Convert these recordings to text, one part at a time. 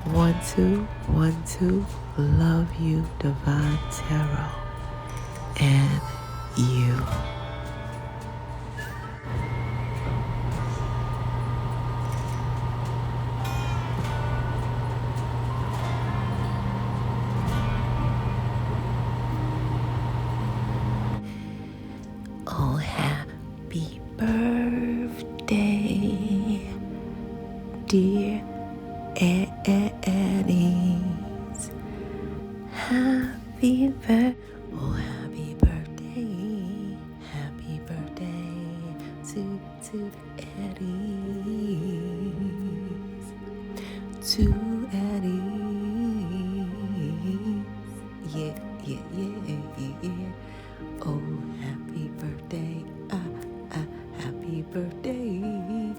1 2 1 2. Love you, Divine Tarot, and you. Oh, happy birthday, dear Aries. Happy birthday. Oh, happy birthday. Happy birthday to Aries. To Aries. Yeah, yeah, yeah, yeah, yeah. Oh, happy birthday. Happy birthday.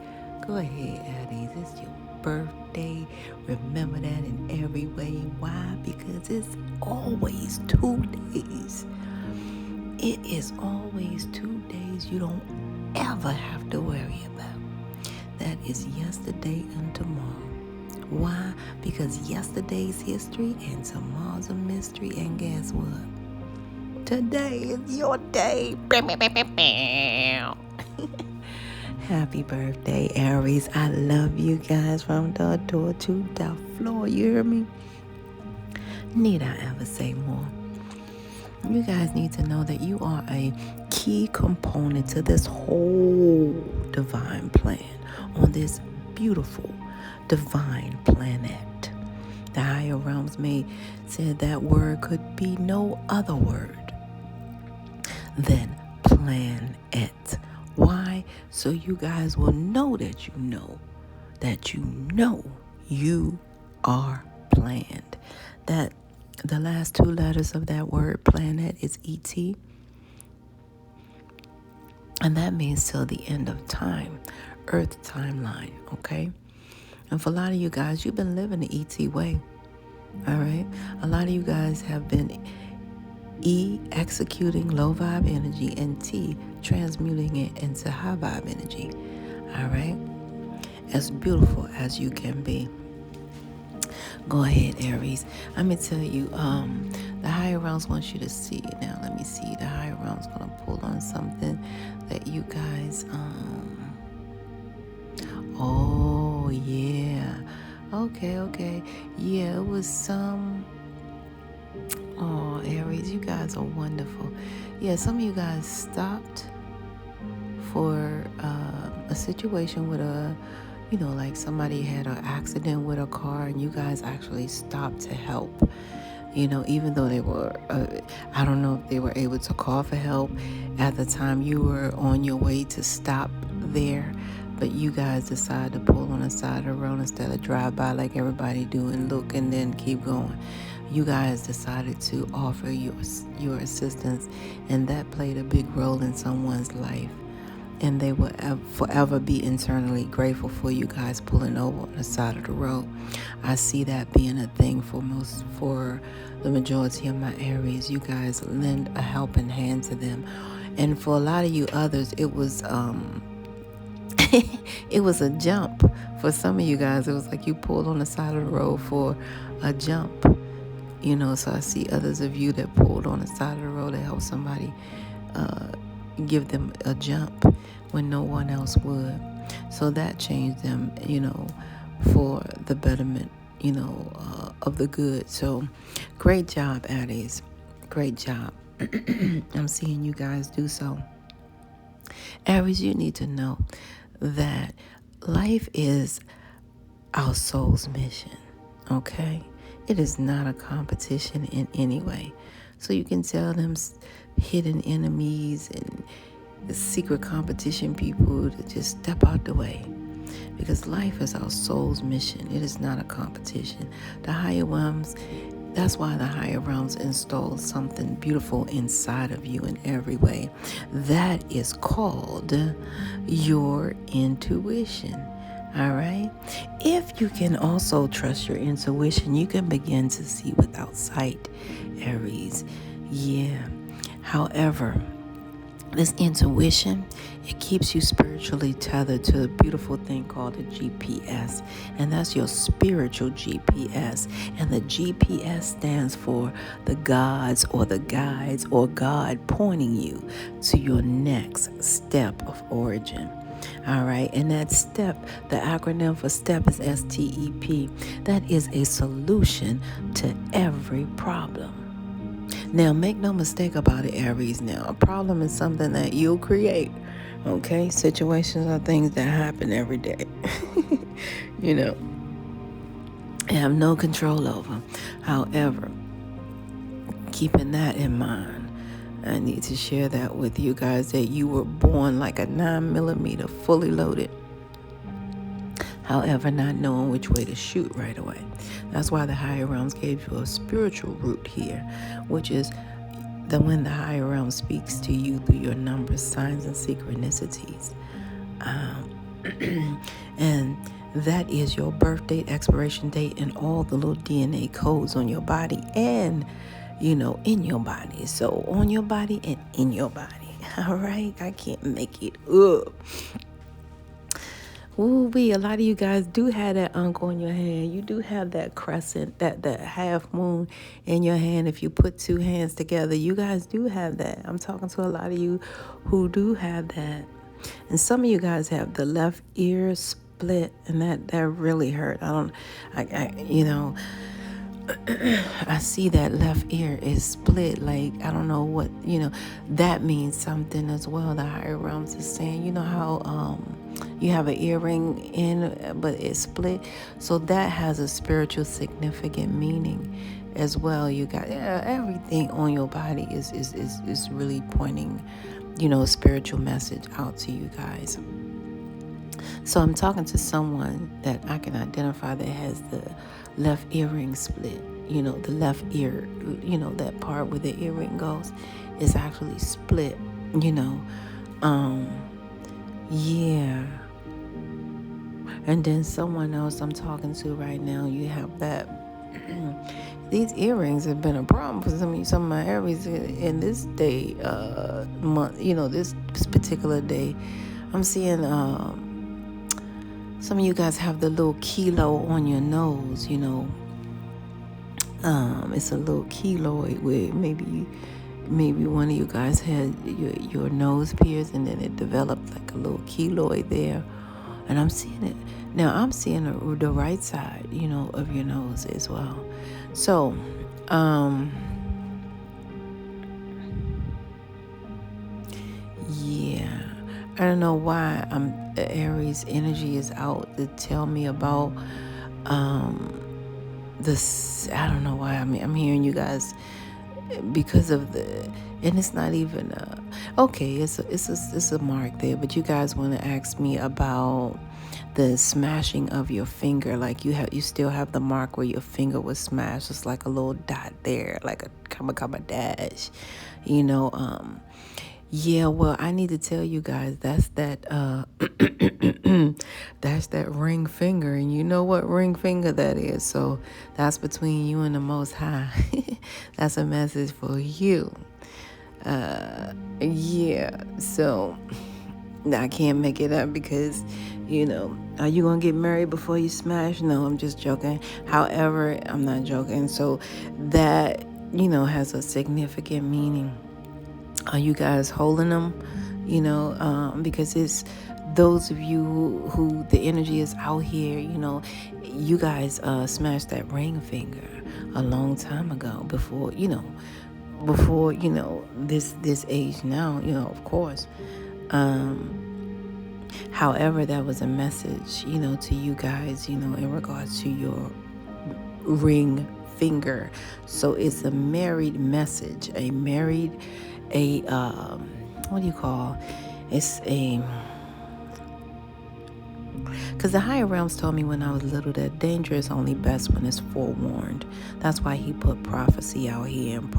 Go ahead, Aries. It's your birthday. Remember that in every way. Why? Because it's always 2 days. It is always 2 days you don't ever have to worry about. That is yesterday and tomorrow. Why? Because yesterday's history and tomorrow's a mystery. And guess what? Today is your day. Happy birthday, Aries. I love you guys from the door to the floor. You hear me? Need I ever say more? You guys need to know that you are a key component to this whole divine plan on this beautiful divine planet. The higher realms may say that word could be no other word than planet. Why? So you guys will know that you know that you are planned. That the last 2 letters of that word planet is ET. And that means till the end of time, Earth timeline, okay? And for a lot of you guys, you've been living the ET way, all right? A lot of you guys have been E, executing low vibe energy, and T, transmuting it into high vibe energy, all right? As beautiful as you can be. Go ahead, Aries. Let me tell you, the higher realms want you to see. Now, let me see. The higher realms going to pull on something that you guys, oh, yeah. Okay. Yeah, it was some, oh, Aries, you guys are wonderful. Yeah, some of you guys stopped for a situation with like somebody had an accident with a car and you guys actually stopped to help. Even though they were, I don't know if they were able to call for help at the time you were on your way to stop there, but you guys decided to pull on the side of the road instead of drive by like everybody do and look and then keep going. You guys decided to offer your assistance, and that played a big role in someone's life. And they will forever be internally grateful for you guys pulling over on the side of the road. I see that being a thing for the majority of my Aries. You guys lend a helping hand to them. And for a lot of you others, it was it was a jump. For some of you guys, it was like you pulled on the side of the road for a jump. So I see others of you that pulled on the side of the road to help somebody give them a jump when no one else would. So that changed them, for the betterment, of the good. So great job, Aries. Great job. I'm seeing you guys do so. Aries, you need to know that life is our soul's mission, okay? It is not a competition in any way. So you can tell them hidden enemies and the secret competition people to just step out the way. Because life is our soul's mission. It is not a competition. The higher realms, that's why the higher realms install something beautiful inside of you in every way. That is called your intuition. All right. If you can also trust your intuition, you can begin to see without sight, Aries. Yeah. However, This intuition, it keeps you spiritually tethered to a beautiful thing called a GPS, and that's your spiritual GPS. And the GPS stands for the gods or the guides or God pointing you to your next step of origin. All right, and that step, the acronym for STEP is STEP. That is a solution to every problem. Now, make no mistake about it, Aries. Now, a problem is something that you'll create. Okay? Situations are things that happen every day. you know, you have no control over. However, keeping that in mind, I need to share that with you guys that you were born like a 9mm fully loaded. However, not knowing which way to shoot right away. That's why the higher realms gave you a spiritual root here, which is that when the higher realm speaks to you through your numbers, signs, and synchronicities. And that is your birth date, expiration date, and all the little DNA codes on your body and, in your body. So on your body and in your body. All right? I can't make it up. Ooh-wee, a lot of you guys do have that ankh on your hand. You do have that crescent, that half moon in your hand. If you put two hands together, you guys do have that. I'm talking to a lot of you who do have that. And some of you guys have the left ear split, and that really hurt. I see that left ear is split. Like, I don't know what, that means something as well. The higher realms is saying, how you have an earring in, but it's split. So that has a spiritual significant meaning as well. You got everything on your body is really pointing, a spiritual message out to you guys. So I'm talking to someone that I can identify that has the left earring split. The left ear, that part where the earring goes is actually split, yeah. And then someone else I'm talking to right now, you have that. These earrings have been a problem for some of my Aries in this day, month, this particular day. I'm seeing some of you guys have the little kilo on your nose, it's a little keloid where maybe one of you guys had your nose pierced and then it developed like a little keloid there. And I'm seeing it. Now I'm seeing the right side, of your nose as well. So, yeah. I don't know why Aries energy is out to tell me about this. I don't know why I'm hearing you guys because of and it's not even okay. It's a mark there, but you guys want to ask me about the smashing of your finger. Like you still have the mark where your finger was smashed. It's like a little dot there, like a comma dash. Yeah, well, I need to tell you guys that's that that's that ring finger, and you know what ring finger that is. So that's between you and the Most High. That's a message for you. Yeah. So I can't make it up because, are you gonna get married before you smash? No, I'm just joking. However, I'm not joking. So that has a significant meaning. Are you guys holding them? Because it's those of you who the energy is out here, you guys smashed that ring finger a long time ago before this age now, of course. However, that was a message, to you guys, in regards to your ring finger. So it's a married message, what do you call? It's because the higher realms told me when I was little that danger is only best when it's forewarned. That's why he put prophecy out here and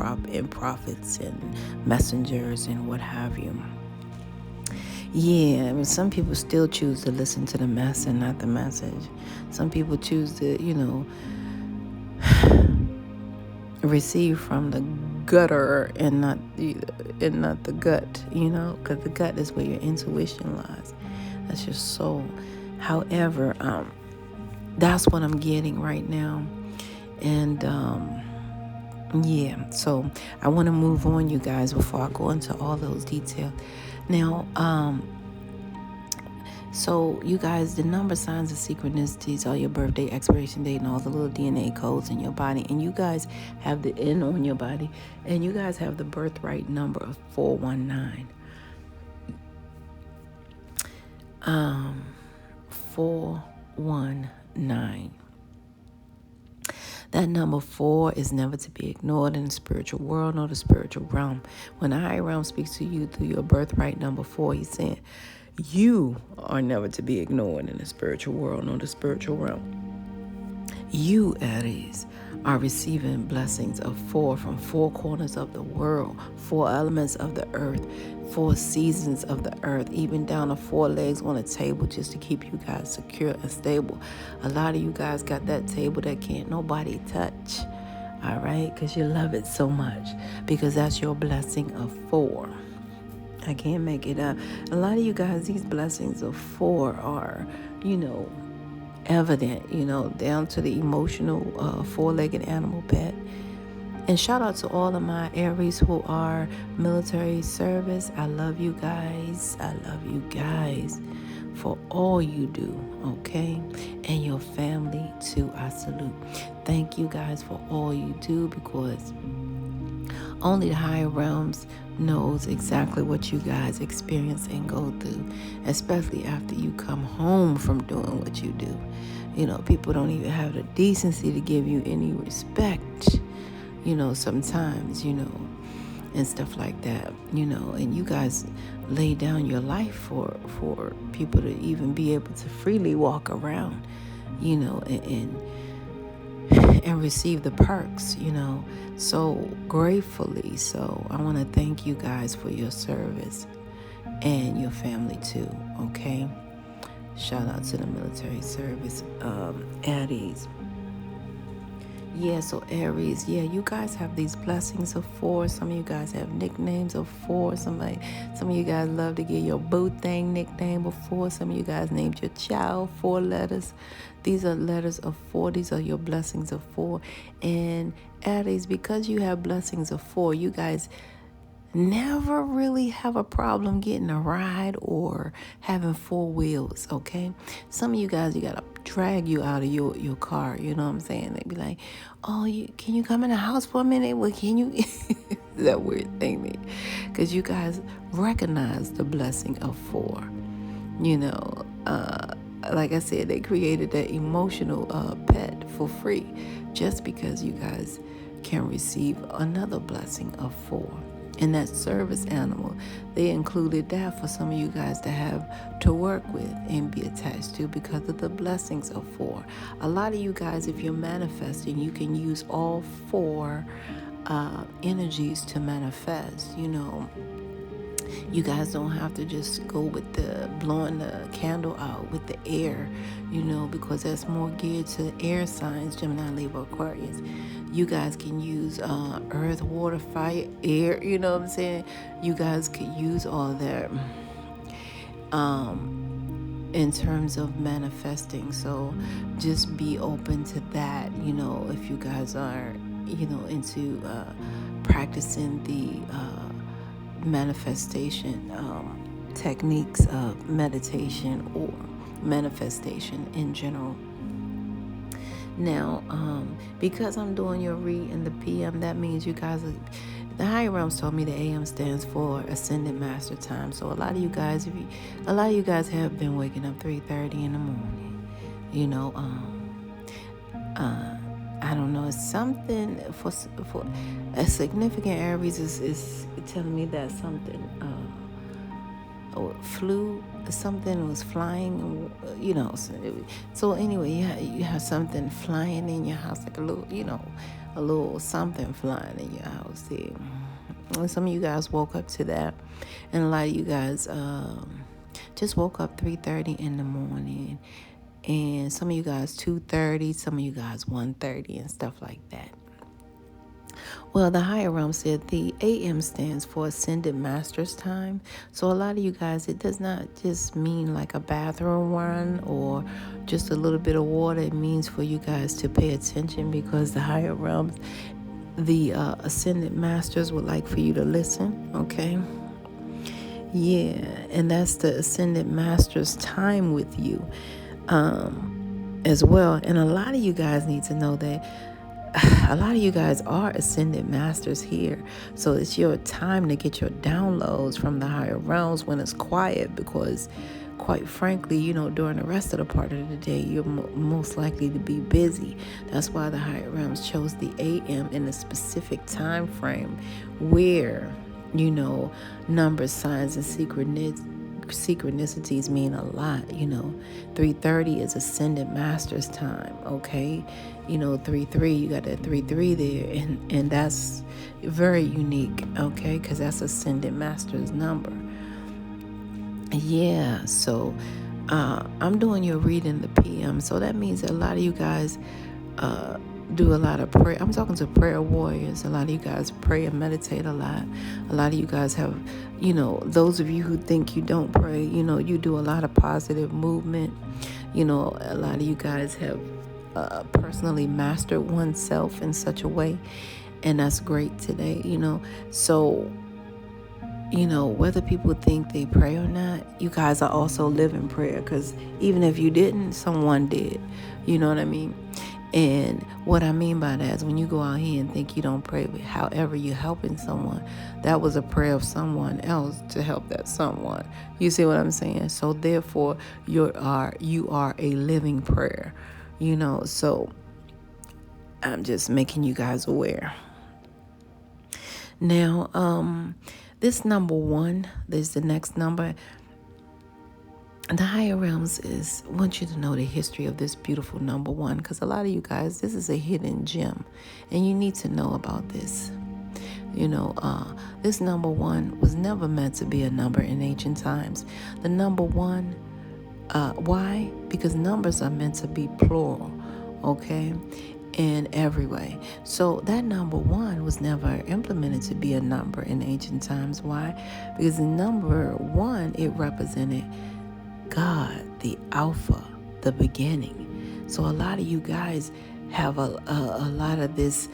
prophets and messengers and what have you. Yeah, some people still choose to listen to the mess and not the message. Some people choose to, receive from the gutter and not the gut, because the gut is where your intuition lies. That's your soul. However, that's what I'm getting right now. And yeah, so I want to move on, you guys, before I go into all those details. Now, so you guys, the number, signs, and synchronicities are your birthday, expiration date, and all the little DNA codes in your body. And you guys have the N on your body, and you guys have the birthright number of 419. 419. That number 4 is never to be ignored in the spiritual world nor the spiritual realm. When the higher realm speaks to you through your birthright number 4, he's saying you are never to be ignored in the spiritual world nor the spiritual realm. You, Aries, are receiving blessings of 4 from 4 corners of the world, 4 elements of the earth, 4 seasons of the earth, even down to 4 legs on a table just to keep you guys secure and stable. A lot of you guys got that table that can't nobody touch, all right? Because you love it so much, because that's your blessing of 4. I can't make it up. A lot of you guys, these blessings of 4 are, evident, down to the emotional 4-legged animal pet. And shout out to all of my Aries who are military service. I love you guys. I love you guys for all you do, okay? And your family too, I salute. Thank you guys for all you do, because only the higher realms knows exactly what you guys experience and go through, especially after you come home from doing what you do. People don't even have the decency to give you any respect, sometimes, and stuff like that, and you guys lay down your life for people to even be able to freely walk around, and receive the perks, so gratefully. So I want to thank you guys for your service and your family too, okay? Shout out to the military service, Aries. Yeah, so Aries, you guys have these blessings of 4. Some of you guys have nicknames of 4. Some of you guys love to get your boo thing nickname of 4. Some of you guys named your child 4 letters. These are letters of 4. These are your blessings of 4. And Aries, because you have blessings of 4, you guys never really have a problem getting a ride or having 4 wheels, okay? Some of you guys, you gotta drag you out of your car, you know what I'm saying? They be like, oh, can you come in the house for a minute? Well, can you? That weird thing, because you guys recognize the blessing of 4. Like I said, they created that emotional pet for free just because you guys can receive another blessing of 4. And that service animal, they included that for some of you guys to have to work with and be attached to because of the blessings of 4. A lot of you guys, if you're manifesting, you can use all 4 energies to manifest. You guys don't have to just go with the blowing the candle out with the air, because that's more geared to air signs, Gemini, Libra, Aquarius. You guys can use earth, water, fire, air, you know what I'm saying? You guys could use all that in terms of manifesting. So just be open to that, if you guys are, into practicing the manifestation techniques of meditation or manifestation in general. Now, because I'm doing your read in the PM, that means you guys the higher realms told me the AM stands for ascended master time. So a lot of you guys have been waking up 3:30 in the morning. I don't know. It's something for a significant Aries is telling me that something something was flying, so anyway, you have something flying in your house, like a little something flying in your house here. And some of you guys woke up to that, and a lot of you guys just woke up 3:30 in the morning, and some of you guys 2:30, some of you guys 1:30 and stuff like that. Well, the higher realm said the AM stands for Ascended Master's Time. So a lot of you guys, it does not just mean like a bathroom run or just a little bit of water. It means for you guys to pay attention, because the higher realms, the Ascended Masters would like for you to listen, okay? Yeah, and that's the Ascended Master's time with you as well. And a lot of you guys need to know that a lot of you guys are ascended masters here. So it's your time to get your downloads from the higher realms when it's quiet, because quite frankly, during the rest of the part of the day, you're most likely to be busy. That's why the higher realms chose the AM in a specific time frame where, numbers, signs, and synchronicities mean a lot. 3:30 is ascended master's time, okay? 3:3, you got that 3:3 there, and that's very unique, okay? Because that's ascended master's number. Yeah, so I'm doing your reading the PM, so that means that a lot of you guys do a lot of prayer. I'm talking to prayer warriors. A lot of you guys pray and meditate a lot. A lot of you guys have, those of you who think you don't pray, you do a lot of positive movement. A lot of you guys have personally mastered oneself in such a way, and that's great today. So whether people think they pray or not, you guys are also living prayer, because even if you didn't, someone did. You know what I mean? And what I mean by that is when you go out here and think you don't pray, but however you're helping someone, that was a prayer of someone else to help that someone. You see what I'm saying? So therefore, you are a living prayer. So I'm just making you guys aware. Now, this number 1, there's the next number. The higher realms want you to know the history of this beautiful number 1, because a lot of you guys, this is a hidden gem, and you need to know about this. This number 1 was never meant to be a number in ancient times. The number 1, why? Because numbers are meant to be plural, okay? In every way. So that number 1 was never implemented to be a number in ancient times. Why? Because the number 1, it represented God, the Alpha, the beginning. So a lot of you guys have a lot of this,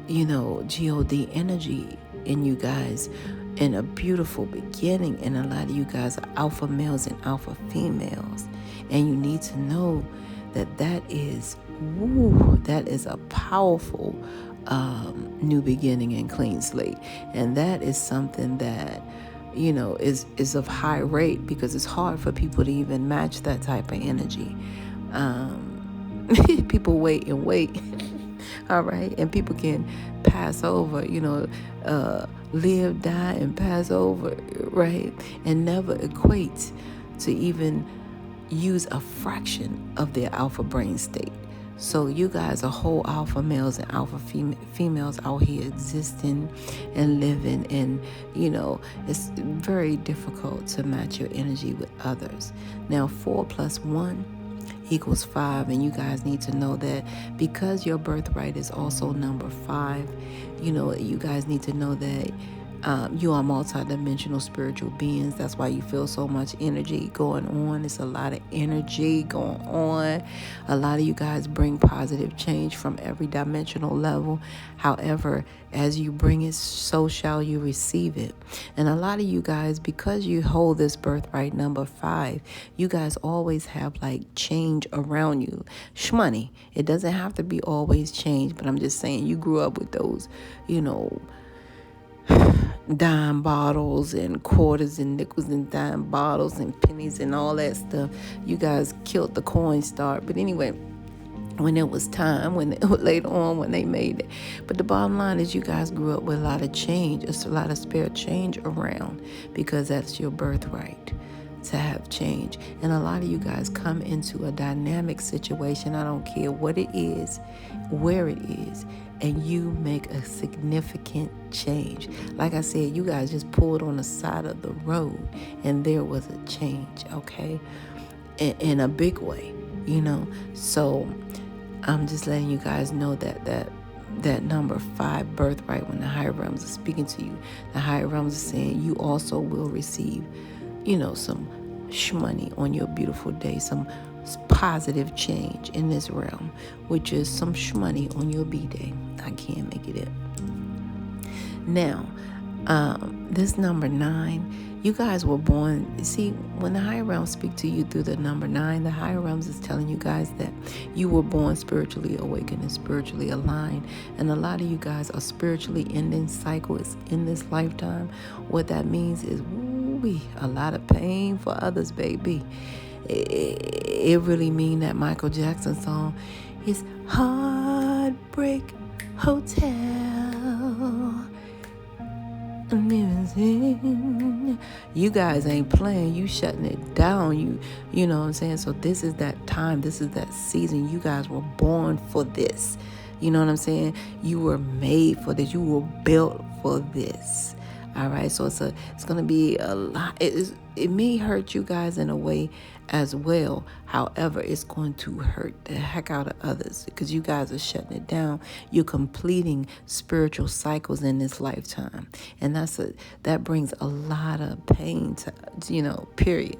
God energy in you guys, in a beautiful beginning. And a lot of you guys are alpha males and alpha females. And you need to know that is a powerful new beginning and clean slate. And that is something that is of high rate, because it's hard for people to even match that type of energy. People wait and wait. All right. And people can pass over, live, die, and pass over, right? And never equate to even use a fraction of their alpha brain state. So you guys are whole alpha males and alpha females out here existing and living, and it's very difficult to match your energy with others. Now 4 + 1 = 5, and you guys need to know that because your birthright is also number 5, you guys need to know that you are multidimensional spiritual beings. That's why you feel so much energy going on. It's a lot of energy going on. A lot of you guys bring positive change from every dimensional level. However, as you bring it, so shall you receive it. And a lot of you guys, because you hold this birthright number 5, you guys always have like change around you. Shmoney. It doesn't have to be always change, but I'm just saying you grew up with those, dime bottles and quarters and nickels and dime bottles and pennies and all that stuff. You guys killed the coin start. But anyway, when it was time, later on when they made it. But the bottom line is you guys grew up with a lot of change. It's a lot of spare change around, because that's your birthright to have change. And a lot of you guys come into a dynamic situation. I don't care what it is, where it is, and you make a significant change. Like I said, you guys just pulled on the side of the road and there was a change, okay? In a big way, So I'm just letting you guys know that that number 5 birthright, when the higher realms are speaking to you, the higher realms are saying you also will receive, some shmoney on your beautiful day, some positive change in this realm, which is some shmoney on your B-day. I can't make it up. Now, this number 9, you guys were born, see, when the higher realms speak to you through the number 9, the higher realms is telling you guys that you were born spiritually awakened and spiritually aligned. And a lot of you guys are spiritually ending cycles in this lifetime. What that means is, a lot of pain for others, baby. It really mean that Michael Jackson song is Heartbreak Hotel. You guys ain't playing. You shutting it down. You know what I'm saying? So this is that time. This is that season. You guys were born for this. You know what I'm saying? You were made for this. You were built for this. All right. So it's going to be a lot. It may hurt you guys in a way as well. However, it's going to hurt the heck out of others because you guys are shutting it down. You're completing spiritual cycles in this lifetime. And that brings a lot of pain to, period.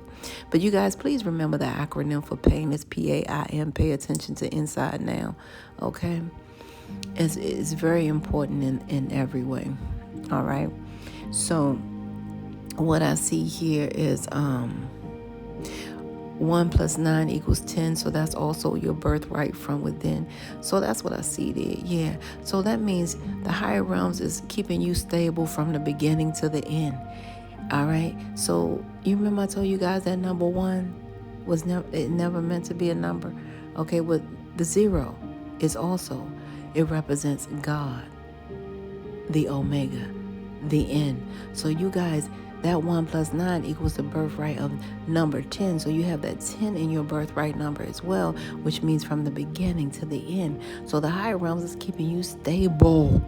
But you guys, please remember the acronym for pain is PAIN. Pay attention to inside now. Okay. It's very important in every way. All right. So what I see here is 1 + 9 = 10. So that's also your birthright from within. So that's what I see there. Yeah. So that means the higher realms is keeping you stable from the beginning to the end. All right. So you remember I told you guys that number 1 was never meant to be a number. Okay. With the 0 is also, it represents God, the Omega, the end. So you guys, that 1 + 9 = the birthright of number 10. So you have that 10 in your birthright number as well, which means from the beginning to the end. So the higher realms is keeping you stable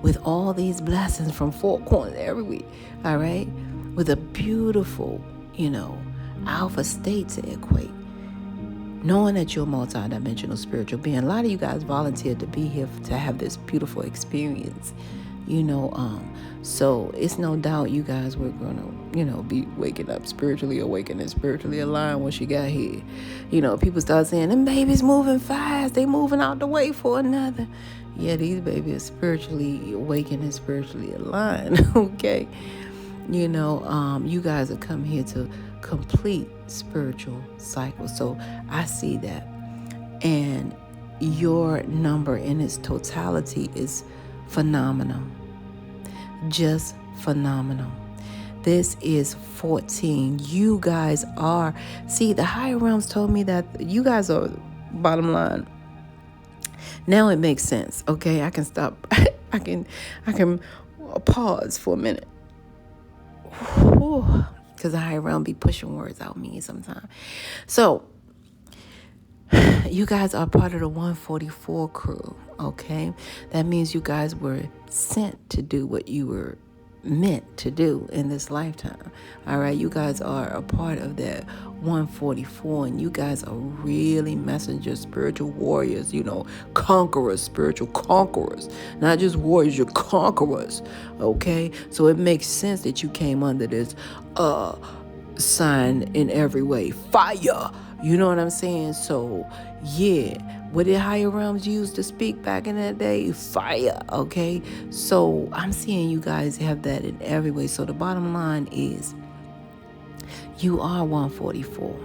with all these blessings from 4 corners every week. All right. With a beautiful, alpha state to equate. Knowing that you're a multidimensional spiritual being. A lot of you guys volunteered to be here to have this beautiful experience. So it's no doubt you guys were gonna, be waking up spiritually awakened and spiritually aligned once you got here. People start saying, them babies moving fast, they moving out the way for another. Yeah, these babies are spiritually awakened and spiritually aligned. Okay. You guys have come here to complete spiritual cycles. So I see that. And your number in its totality is phenomenal. Just phenomenal. This is 14. You guys are, the higher realms told me that you guys are, bottom line. Now it makes sense. Okay, I can stop. I can pause for a minute. Because the higher realm be pushing words out me sometimes. So you guys are part of the 144 crew, okay? That means you guys were sent to do what you were meant to do in this lifetime. All right, you guys are a part of that 144, and you guys are really messenger spiritual warriors, conquerors, spiritual conquerors, not just warriors, you're conquerors. Okay, so it makes sense that you came under this sign in every way, fire. You know what I'm saying? So yeah, what did higher realms use to speak back in that day? Fire. Okay, so I'm seeing you guys have that in every way. So the bottom line is you are 144.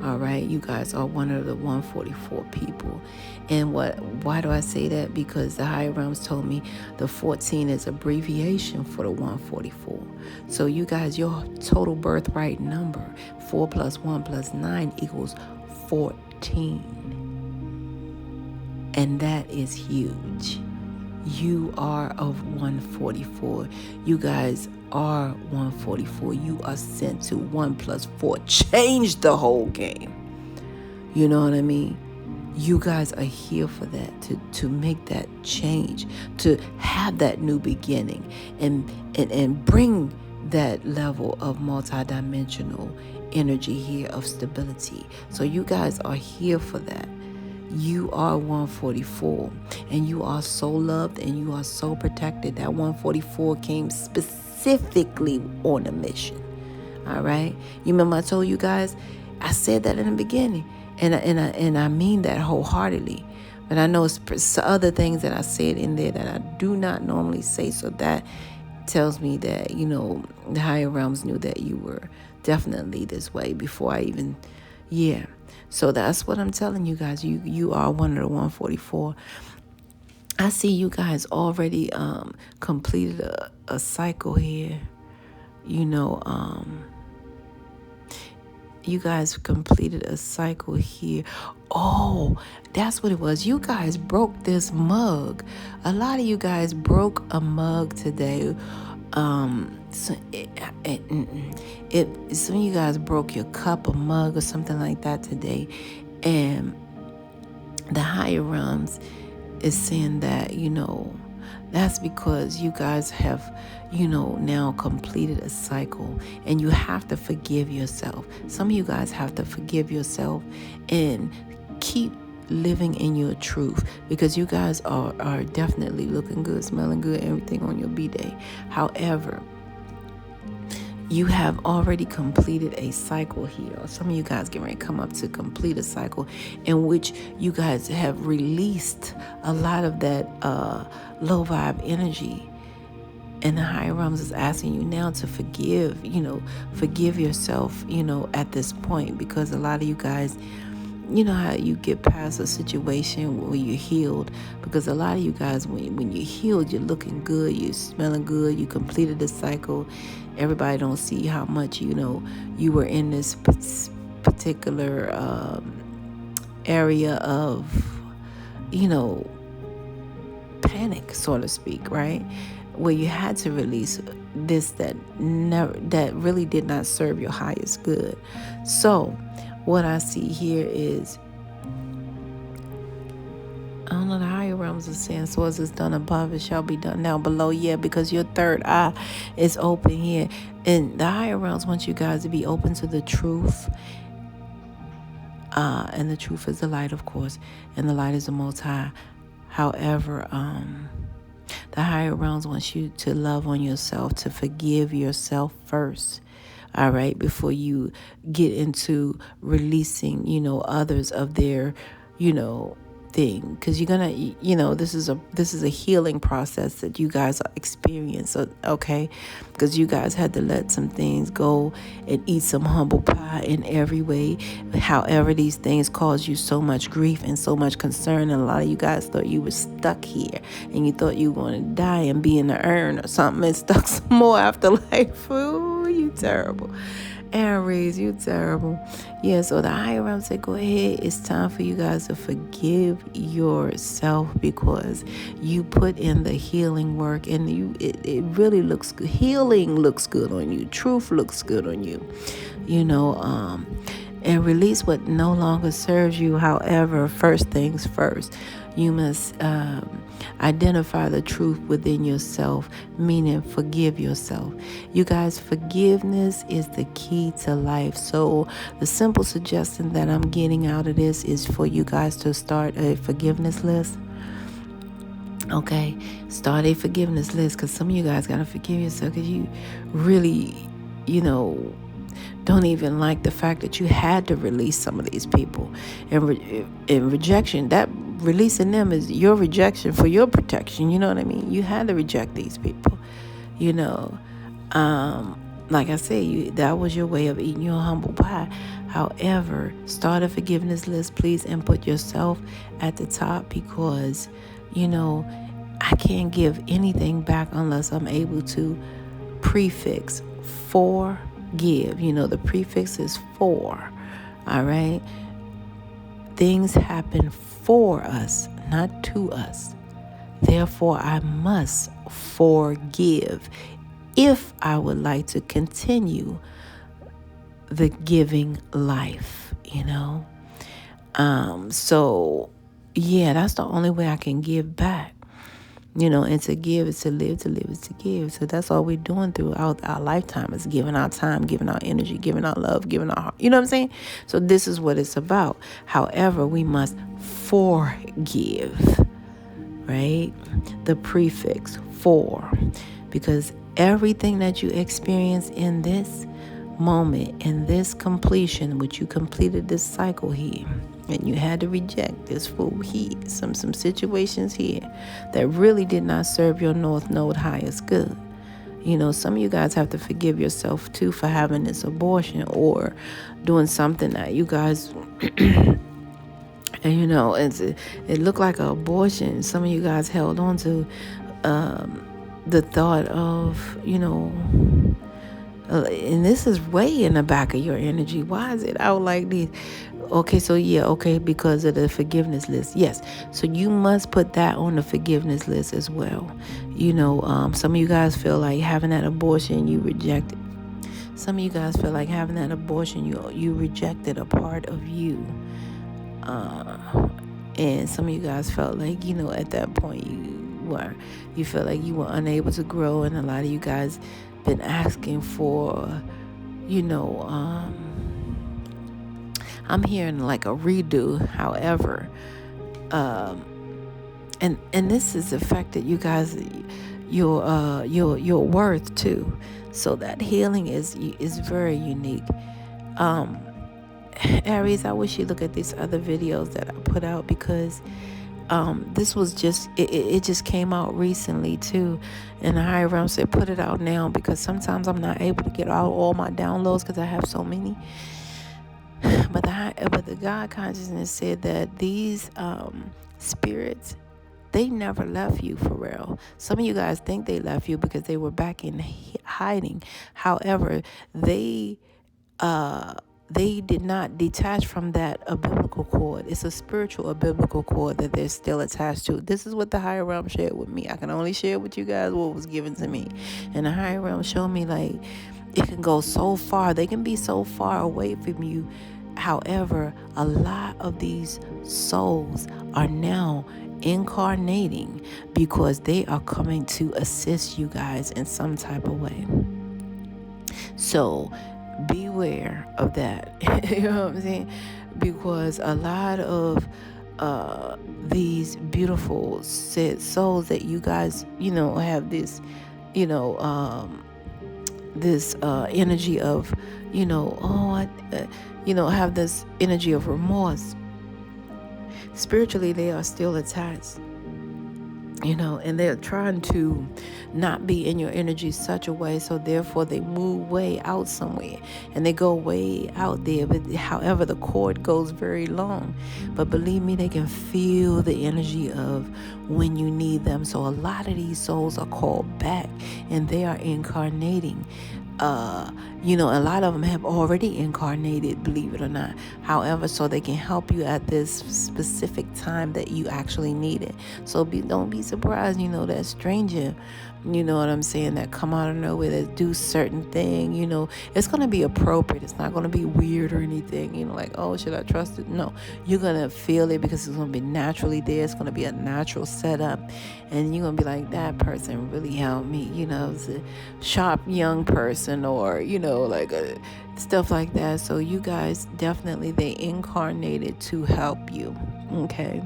All right, you guys are one of the 144 people. And why do I say that? Because the higher realms told me the 14 is abbreviation for the 144. So you guys, your total birthright number, 4 + 1 + 9 = 14. And that is huge. You are of 144. You guys are 144. You are sent to 1 + 4. Change the whole game. You know what I mean? You guys are here for that, to make that change, to have that new beginning and bring that level of multidimensional energy here of stability. So you guys are here for that. You are 144, and you are so loved and you are so protected. That 144 came specifically on a mission. All right. You remember I told you guys, I said that in the beginning, and I mean that wholeheartedly. But I know it's other things that I said in there that I do not normally say. So that tells me that, the higher realms knew that you were definitely this way before I even, yeah. So that's what I'm telling you guys. You are one of the 144. I see you guys already completed a cycle here. You guys completed a cycle here. Oh, that's what it was. You guys broke this mug. A lot of you guys broke a mug today. Some of you guys broke your cup or mug or something like that today. And the higher realms is saying that, that's because you guys have, now completed a cycle, and you have to forgive yourself. Some of you guys have to forgive yourself and keep living in your truth, because you guys are definitely looking good, smelling good, everything on your B-Day. However, you have already completed a cycle here. Some of you guys get ready to come up to complete a cycle in which you guys have released a lot of that low vibe energy. And the higher realms is asking you now to forgive yourself, at this point, because a lot of you guys, you know how you get past a situation where you're healed, because a lot of you guys, when you're healed, you're looking good, you're smelling good, you completed the cycle. Everybody don't see how much, you were in this particular area of, panic, so to speak, right? Where you had to release this that really did not serve your highest good. So what I see here is, I don't know, the higher realms are saying, so as it's done above, it shall be done now below. Yeah, because your third eye is open here. And the higher realms want you guys to be open to the truth. And the truth is the light, of course. And the light is the Most High. However, the higher realms want you to love on yourself, to forgive yourself first. All right, before you get into releasing, others of their, thing, because you're gonna, this is a healing process that you guys experience. Okay, because you guys had to let some things go and eat some humble pie in every way. However, these things caused you so much grief and so much concern, and a lot of you guys thought you were stuck here, and you thought you were going to die and be in the urn or something, and stuck some more afterlife. Ooh, you terrible. Aries, you terrible. Yeah, so the higher realms say, go ahead. It's time for you guys to forgive yourself, because you put in the healing work, and it really looks good. Healing looks good on you. Truth looks good on you. And release what no longer serves you. However, first things first, you must identify the truth within yourself, meaning forgive yourself. You guys, forgiveness is the key to life. So the simple suggestion that I'm getting out of this is for you guys to start a forgiveness list. Okay, start a forgiveness list, because some of you guys got to forgive yourself, because you really, don't even like the fact that you had to release some of these people. And rejection, that releasing them is your rejection for your protection. You know what I mean? You had to reject these people. Like I said, that was your way of eating your humble pie. However, start a forgiveness list, please, and put yourself at the top, because, I can't give anything back unless I'm able to prefix forgive. The prefix is for. All right? Things happen for us, not to us. Therefore, I must forgive if I would like to continue the giving life, So, yeah, that's the only way I can give back. And to give is to live, to live is to give. So that's all we're doing throughout our lifetime, is giving our time, giving our energy, giving our love, giving our heart. You know what I'm saying? So this is what it's about. However, we must forgive, right? The prefix for, because everything that you experience in this moment, in this completion, which you completed this cycle here, and you had to reject this fool here, some situations here that really did not serve your North Node highest good. Some of you guys have to forgive yourself too for having this abortion or doing something that you guys and it looked like an abortion. Some of you guys held on to the thought of, and this is way in the back of your energy. Why is it out like this? Okay, so because of the forgiveness list. Yes, so you must put that on the forgiveness list as well. Some of you guys feel like having that abortion, you rejected. Some of you guys feel like having that abortion, you rejected a part of you. And some of you guys felt like, at that point you felt like you were unable to grow, and a lot of you guys been asking for, I'm hearing like a redo. However, and this has affected you guys, your worth too. So that healing is very unique. Aries, I wish you look at these other videos that I put out, because this was just it just came out recently too, and the higher realm said put it out now, because sometimes I'm not able to get out all my downloads because I have so many. But the God consciousness said that these spirits, they never left you for real. Some of you guys think they left you because they were back in hiding. However, they did not detach from that umbilical cord. It's a spiritual umbilical cord that they're still attached to. This is what the higher realm shared with me. I can only share with you guys what was given to me. And the higher realm showed me like it can go so far. They can be so far away from you. However, a lot of these souls are now incarnating because they are coming to assist you guys in some type of way. So beware of that. You know what I'm saying? Because a lot of these beautiful souls that you guys, have this, this energy of, have this energy of remorse. Spiritually, they are still attached. And they're trying to not be in your energy such a way, so therefore they move way out somewhere, and they go way out there. But however, the cord goes very long. But believe me, they can feel the energy of when you need them. So a lot of these souls are called back, and they are incarnating. A lot of them have already incarnated, believe it or not. However, so they can help you at this specific time that you actually need it. So don't be surprised, that stranger, you know what I'm saying, that come out of nowhere, that do certain thing, it's going to be appropriate. It's not going to be weird or anything, like, oh, should I trust it? No, you're going to feel it because it's going to be naturally there. It's going to be a natural setup, and you're going to be like, that person really helped me, it's a sharp young person, or, like stuff like that. So you guys definitely, they incarnated to help you. Okay.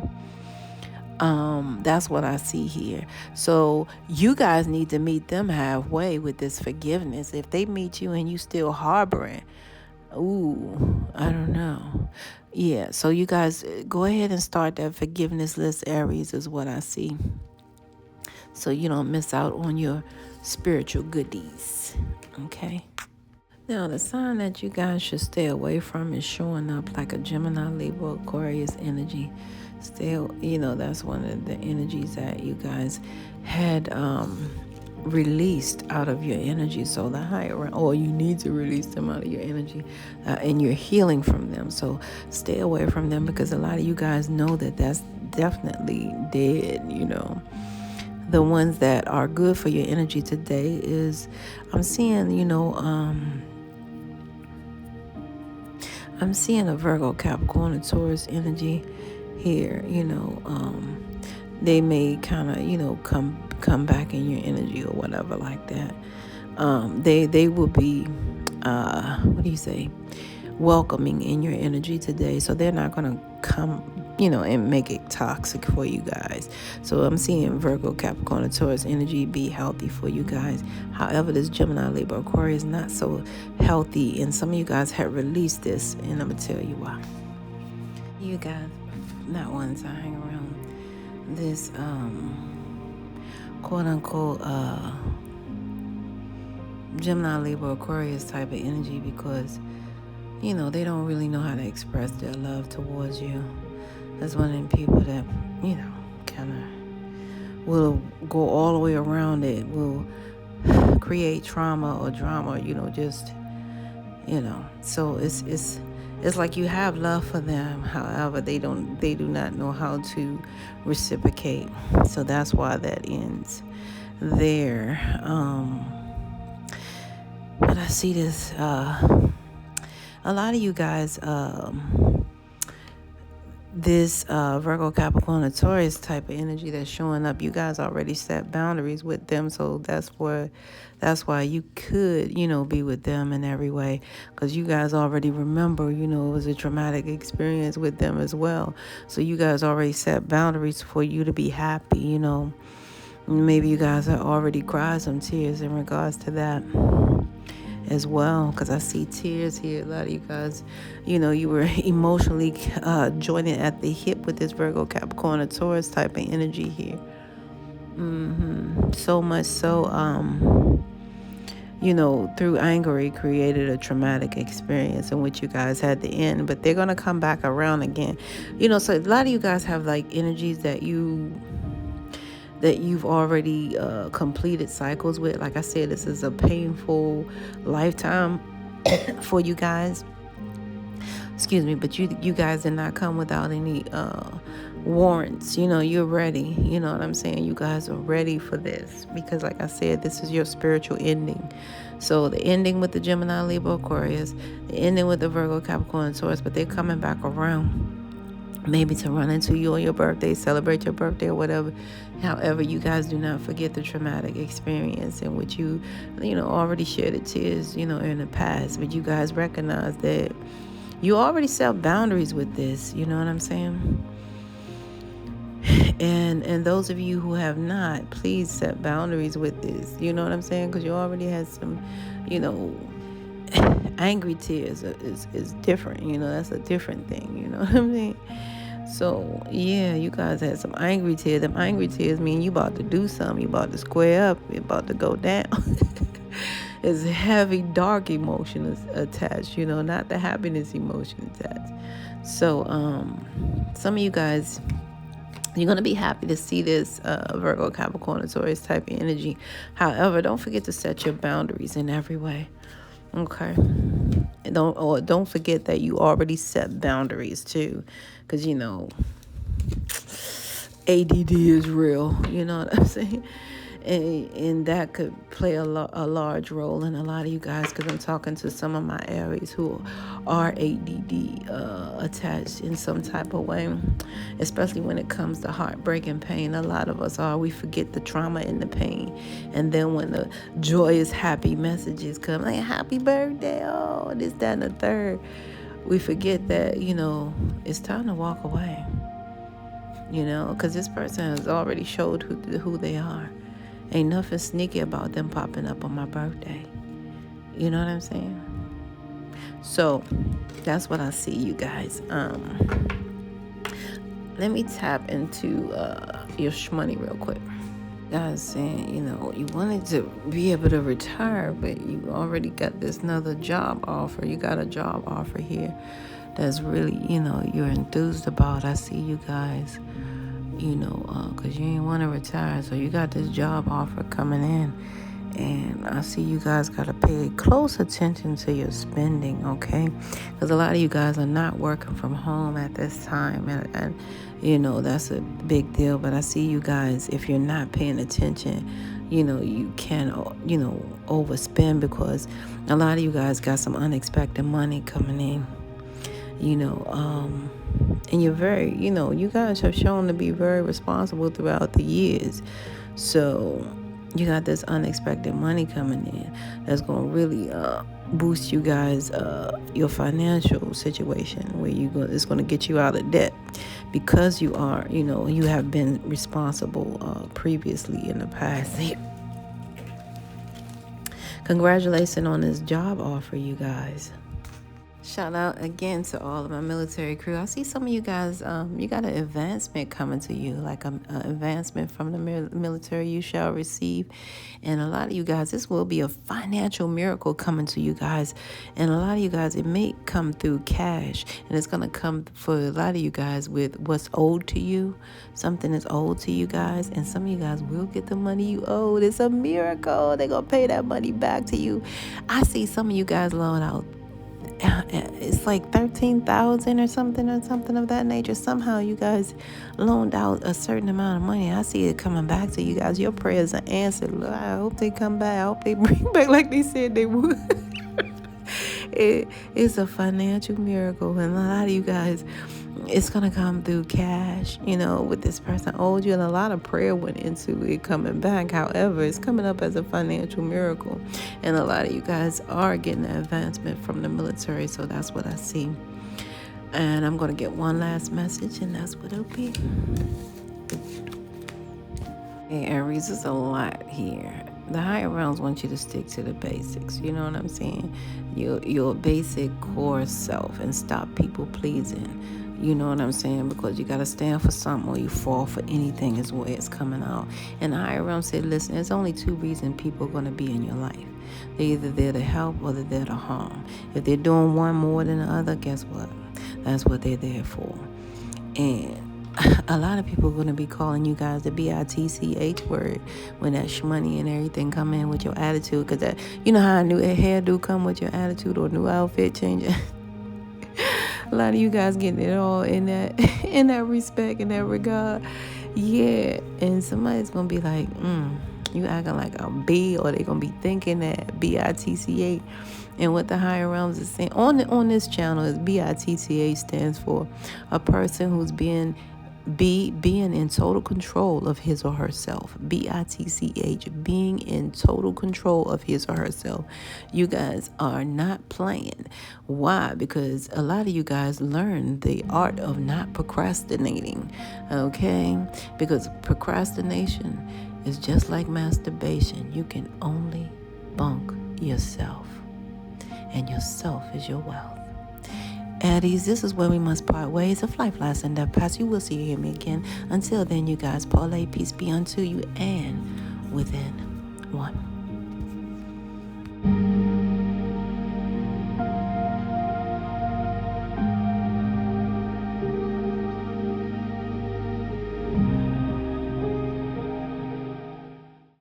That's what I see here. So you guys need to meet them halfway with this forgiveness. If they meet you and you still harboring, ooh, I don't know. Yeah, so you guys go ahead and start that forgiveness list, Aries, is what I see. So you don't miss out on your spiritual goodies. Okay. Now, the sign that you guys should stay away from is showing up like a Gemini, Libra, Aquarius energy. That's one of the energies that you guys had released out of your energy. So the higher, or you need to release them out of your energy, and you're healing from them. So stay away from them, because a lot of you guys know that that's definitely dead. The ones that are good for your energy today is, I'm seeing, I'm seeing a Virgo, Capricorn, and Taurus energy here. they may kind of, come back in your energy or whatever like that. They will be, what do you say, welcoming in your energy today. So they're not going to come, and make it toxic for you guys. So I'm seeing Virgo, Capricorn, and Taurus energy be healthy for you guys. However, this Gemini, Libra, Aquarius is not so healthy, and some of you guys have released this, and I'm going to tell you why. You guys not wanting to hang around this quote unquote Gemini, Libra, Aquarius type of energy because they don't really know how to express their love towards you. That's one of them people that kind of will go all the way around it, will create trauma or drama, just so it's like you have love for them. However, they do not know how to reciprocate. So that's why that ends there. But I see this, a lot of you guys, this Virgo, Capricorn, and Taurus type of energy that's showing up, you guys already set boundaries with them. So that's why you could, be with them in every way, because you guys already remember, it was a traumatic experience with them as well. So you guys already set boundaries for you to be happy, Maybe you guys have already cried some tears in regards to that as well, because I see tears here. A lot of you guys, you were emotionally joining at the hip with this Virgo, Capricorn, or Taurus type of energy here. So much so, through anger, it created a traumatic experience in which you guys had to end, but they're going to come back around again. So a lot of you guys have like energies that you've already completed cycles with. Like I said, this is a painful lifetime for you guys. Excuse me, but you guys did not come without any warrants. You're ready. You know what I'm saying? You guys are ready for this because, like I said, this is your spiritual ending. So the ending with the Gemini, Libra, Aquarius, the ending with the Virgo, Capricorn, and Taurus, but they're coming back around. Maybe to run into you on your birthday, celebrate your birthday or whatever. However, you guys do not forget the traumatic experience in which you already shedded tears, in the past. But you guys recognize that you already set boundaries with this. You know what I'm saying? And those of you who have not, please set boundaries with this. You know what I'm saying? Because you already had some, angry tears is different. That's a different thing. You know what I mean? So, yeah, you guys had some angry tears. Them angry tears mean you about to do something. You about to square up. You about to go down. It's heavy, dark emotion attached, not the happiness emotion attached. So, some of you guys, you're going to be happy to see this Virgo, Capricorn, and Taurus type of energy. However, don't forget to set your boundaries in every way. Okay. Don't forget that you already set boundaries too, because ADD is real. You know what I'm saying? And that could play a large role in a lot of you guys, because I'm talking to some of my Aries who are ADD attached in some type of way, especially when it comes to heartbreak and pain. A lot of us are. We forget the trauma and the pain, and then when the joyous, happy messages come, like happy birthday, oh, this, that, and the third, we forget that it's time to walk away. Because this person has already showed who they are. Ain't nothing sneaky about them popping up on my birthday. You know what I'm saying? So that's what I see, you guys. Let me tap into your shmoney real quick. Guys saying, you wanted to be able to retire, but you already got this another job offer. You got a job offer here that's really, you're enthused about. I see you guys. Because you ain't want to retire. So you got this job offer coming in. And I see you guys got to pay close attention to your spending, okay? Because a lot of you guys are not working from home at this time. And that's a big deal. But I see you guys, if you're not paying attention, you can, overspend, because a lot of you guys got some unexpected money coming in. And you're very, you guys have shown to be very responsible throughout the years. So you got this unexpected money coming in that's going to really boost you guys, your financial situation, where it's going to get you out of debt, because you are, you have been responsible previously in the past. Congratulations on this job offer, you guys. Shout out again to all of my military crew. I see some of you guys, you got an advancement coming to you, like an advancement from the military you shall receive. And a lot of you guys, this will be a financial miracle coming to you guys. And a lot of you guys, it may come through cash. And it's going to come for a lot of you guys with what's owed to you. Something is owed to you guys. And some of you guys will get the money you owed. It's a miracle. They're going to pay that money back to you. I see some of you guys loan out. It's like 13,000 or something of that nature. Somehow you guys loaned out a certain amount of money. I see it coming back to you guys. Your prayers are answered. Lord, I hope they come back. I hope they bring back like they said they would. It's a financial miracle, and a lot of you guys, it's gonna come through cash, with this person owed you, and a lot of prayer went into it coming back. However, it's coming up as a financial miracle, and a lot of you guys are getting an advancement from the military. So that's what I see. And I'm gonna get one last message, and that's what it'll be. Hey, Aries, there's a lot here. The higher realms want you to stick to the basics. You know what I'm saying? Your basic core self, and stop people pleasing. You know what I'm saying? Because you got to stand for something, or you fall for anything is the way it's coming out. And the higher realm said, listen, there's only two reasons people are going to be in your life. They're either there to help or they're there to harm. If they're doing one more than the other, guess what? That's what they're there for. And a lot of people are going to be calling you guys the BITCH word when that shmoney and everything come in with your attitude. Because that, you know how a new hairdo come with your attitude, or new outfit change. A lot of you guys getting it all in that respect, in that regard. Yeah. And somebody's going to be like, you acting like a B, or they're going to be thinking that BITCH. And what the higher realms is saying on this channel is BITCH stands for a person who's being in total control of his or herself. BITCH, being in total control of his or herself. You guys are not playing. Why? Because a lot of you guys learned the art of not procrastinating. Okay? Because procrastination is just like masturbation. You can only bunk yourself, and yourself is your wealth. Aries, this is where we must part ways. Of life, lies, and death past. You will see you hear me again. Until then, you guys, parlay, peace be unto you, and within one.